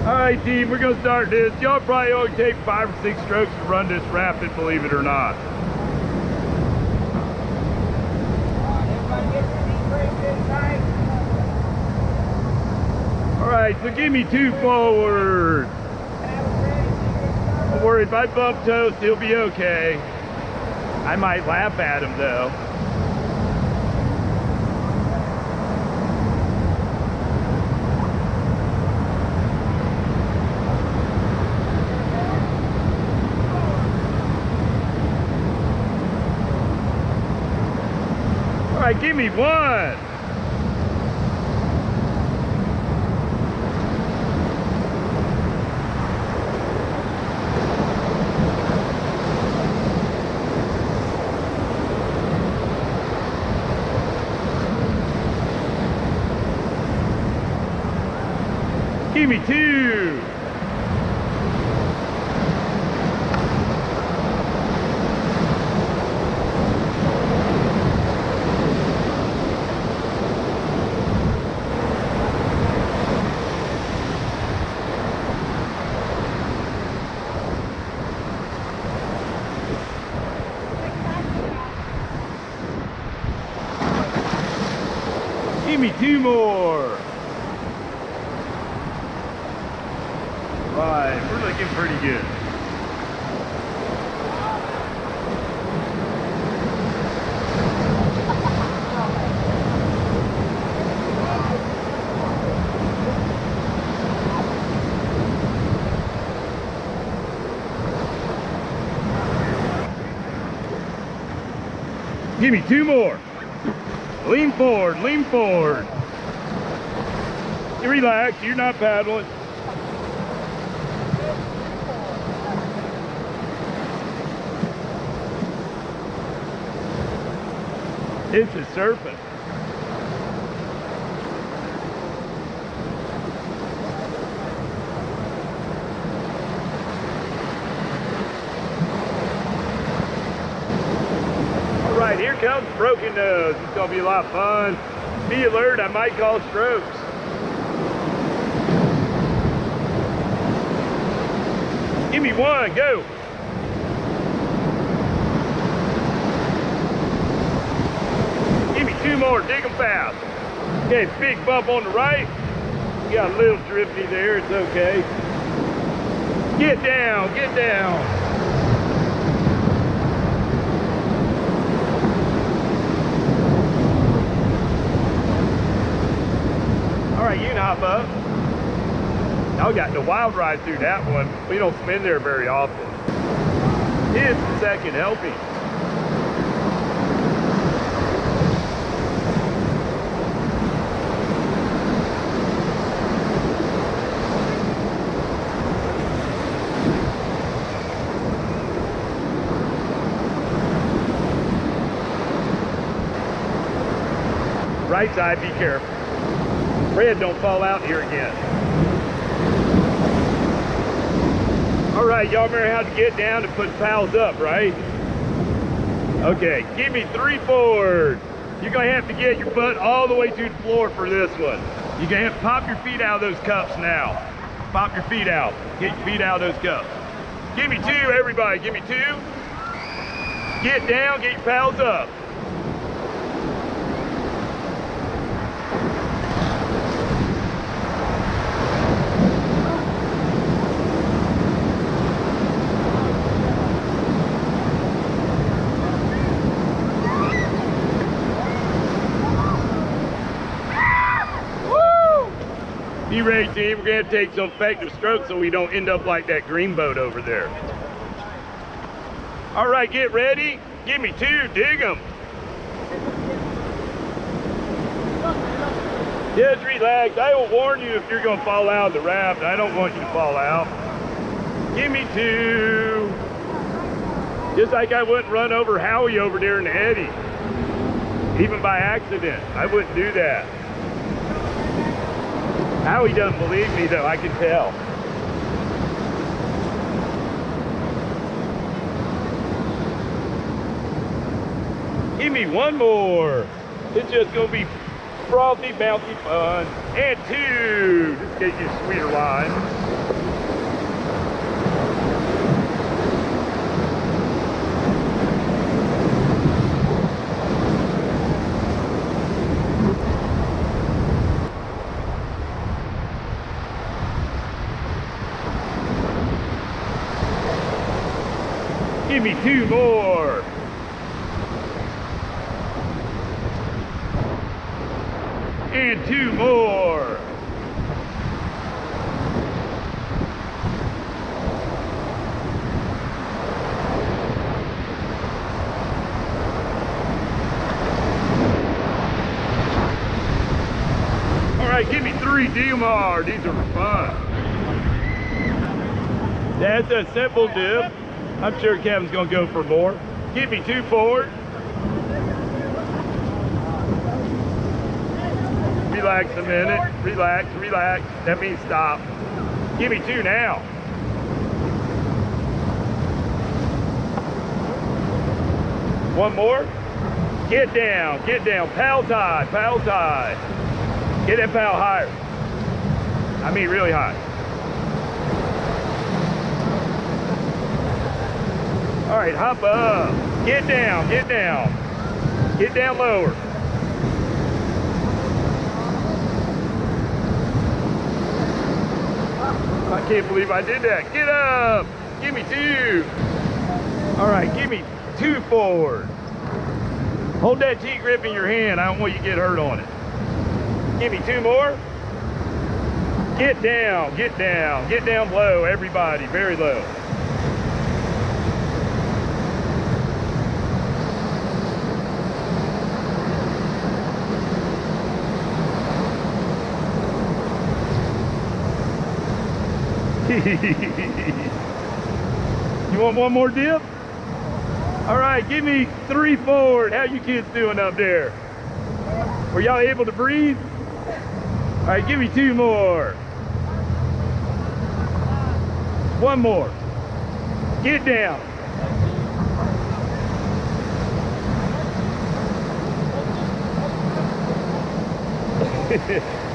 All right, team, we're gonna start this. Y'all probably only take 5 or 6 strokes to run this Rafting, believe it or not. All right, so give me 2 forward. Don't worry, if I bump toast, he'll be okay. I might laugh at him though. All right, give me 1. Give me 2. Give me 2 more. Right, we're looking pretty good. Give me 2 more. Lean forward, lean forward. You relax, you're not paddling. It's a surfing. All right, here comes broken nose. It's gonna be a lot of fun. Be alert, I might call strokes. Give me 1, go. Give me 2 more, dig them fast. Okay, big bump on the right. You got a little drifty there, it's okay. Get down, get down. All right, you can hop up. Y'all got the wild ride through that one. We don't spin there very often. It's the second helping. Right side, be careful. Red, don't fall out here again. All right, y'all remember how to get down and put pals up, right? Okay, give me 3 forward. You're gonna have to get your butt all the way to the floor for this one. You're gonna have to pop your feet out of those cups now. Pop your feet out. Get your feet out of those cups. Give me 2, everybody, give me 2. Get down, get your pals up. Be ready, team. We're going to take some effective strokes so we don't end up like that green boat over there. All right, get ready. Give me 2, dig them. Just relax. I will warn you if you're going to fall out of the raft. I don't want you to fall out. Give me 2. Just like I wouldn't run over Howie over there in the eddy. Even by accident. I wouldn't do that. Howie doesn't believe me though, I can tell. Give me 1 more. It's just gonna be frothy, bouncy fun. And 2. Just get you sweeter line. Give me 2 more. And 2 more. All right, give me 3 DMR. These are fun. That's a simple dip. I'm sure Kevin's gonna go for more. Give me 2 forward. Relax a minute. Relax, relax. That means stop. Give me 2 now. One more. Get down, get down. Paddle tie, paddle tie. Get that paddle higher. I mean really high. All right, hop up. Get down, get down. Get down lower. I can't believe I did that. Get up. Give me 2. All right, give me 2 forward. Hold that T-grip in your hand. I don't want you to get hurt on it. Give me 2 more. Get down, get down. Get down low, everybody, very low. You want one more dip? All right, give me 3 forward. How you kids doing up there? Were y'all able to breathe? All right, give me 2 more. 1 more. Get down.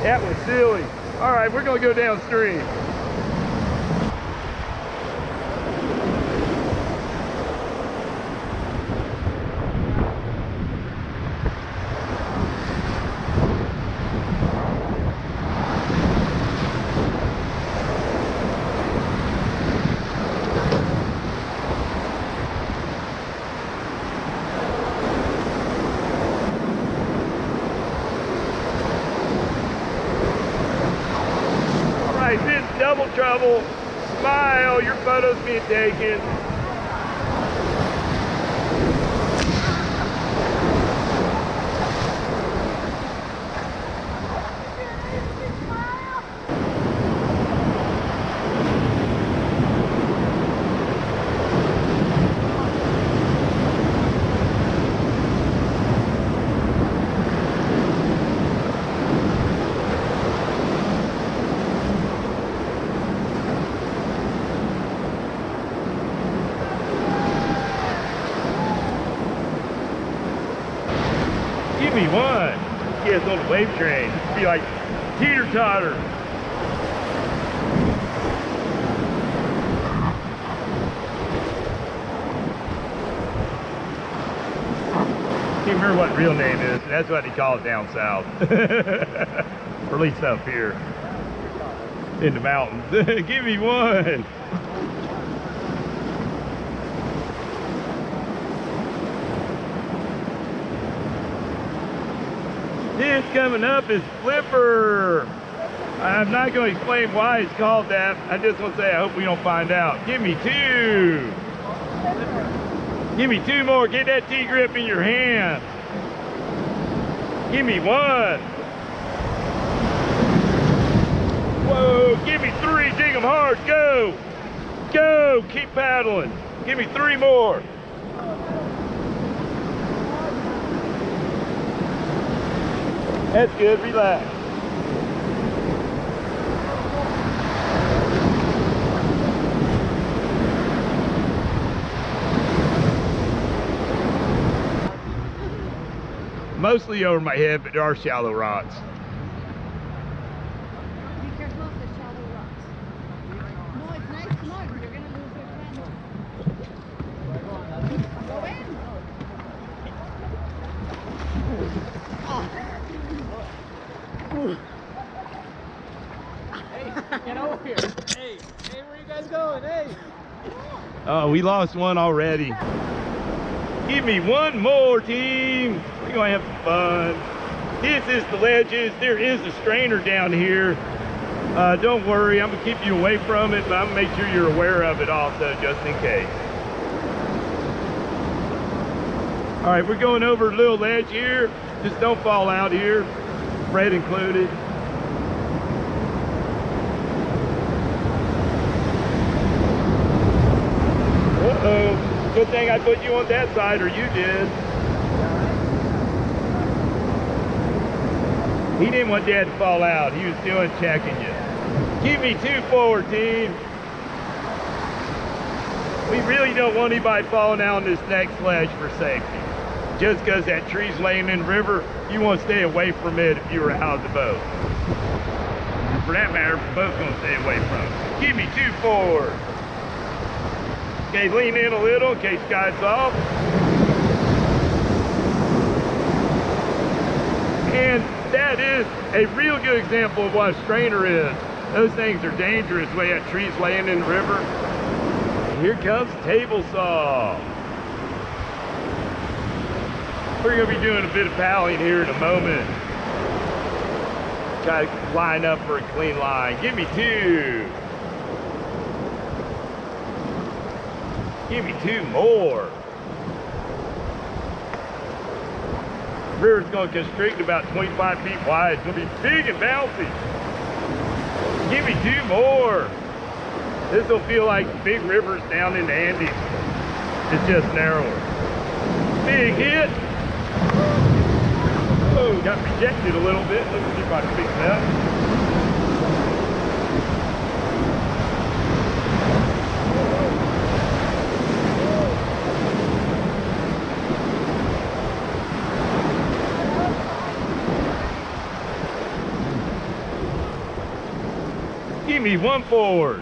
That was silly. All right, we're gonna go downstream. Double trouble. Smile, your photo's being taken. Give me 1. You guys on the wave train. It'd be like teeter-totter. Can't remember what the real name is. That's what they call it down south. Or at least up here in the mountains. Give me 1. This coming up is Flipper. I'm not going to explain why it's called that. I just want to say I hope we don't find out. Give me 2. Give me 2 more. Get that T-grip in your hand. Give me 1. Whoa, give me 3. Dig them hard. Go. Go. Keep paddling. Give me 3 more. That's good, relax. mostly over my head, but there are shallow rocks. Be careful of the shallow rocks. No, it's nice. Come on, you're gonna lose your camera. Go in. Hey, get over here. Hey, where you guys going? Hey. Oh, we lost one already. Give me one more, team. We're gonna have some fun. This is the ledges. There is a strainer down here. Don't worry, I'm gonna keep you away from it, but I'm gonna make sure you're aware of it also, just in case. All right, we're going over a little ledge here. Just don't fall out here, Fred included. Uh-oh, good thing I put you on that side, or you did. He didn't want Dad to fall out. He was doing checking you. Keep me 2 forward, team. We really don't want anybody falling out on this next ledge for safety. Just because that tree's laying in the river, you want to stay away from it if you were out of the boat. For that matter, we're both going to stay away from it. Keep me 2 forward. Okay, lean in a little in case Sky's off. And that is a real good example of what a strainer is. Those things are dangerous the way that tree's laying in the river. And here comes table saw. We're gonna be doing a bit of paddling here in a moment. Try to line up for a clean line. Give me 2. Give me 2 more. The river's going to constrict about 25 feet wide. It's going to be big and bouncy. Give me 2 more. This will feel like big rivers down in the Andes. It's just narrower. Big hit. Oh, got rejected a little bit. Let's see if I can fix that. Give me 1 forward.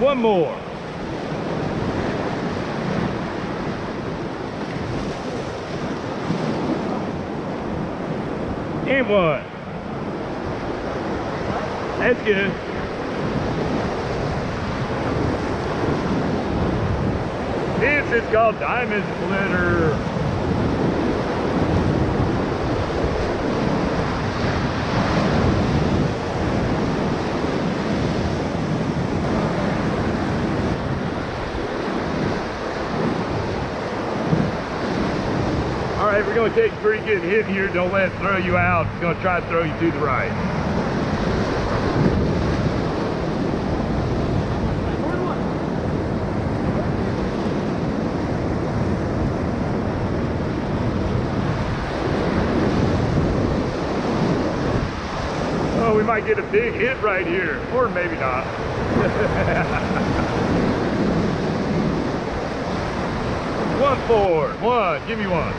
One more. And 1. That's good. This is called diamond splitter. All right, we're going to take a pretty good hit here. Don't let it throw you out. It's going to try to throw you to the right. Oh, we might get a big hit right here, or maybe not. 1 forward. 1. Give me 1.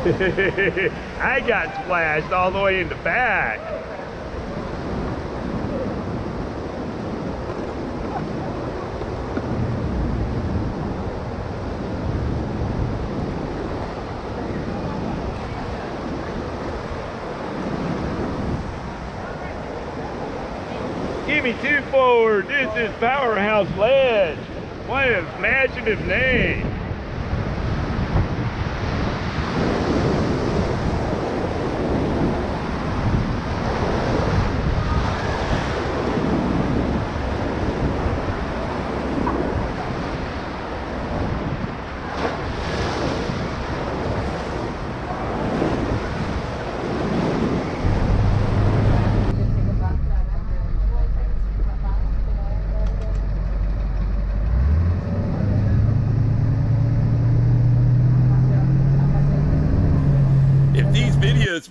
I got splashed all the way in the back. Give me 2 forward. This is Powerhouse Ledge. What an imaginative name.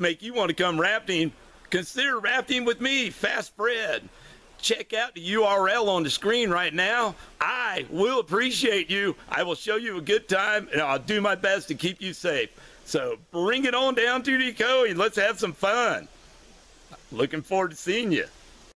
make you want to come rafting, consider rafting with me, Fast Fred. Check out the URL on the screen right now. I will appreciate you. I will show you a good time, and I'll do my best to keep you safe. So bring it on down to the Ocoee and let's have some fun. Looking forward to seeing you.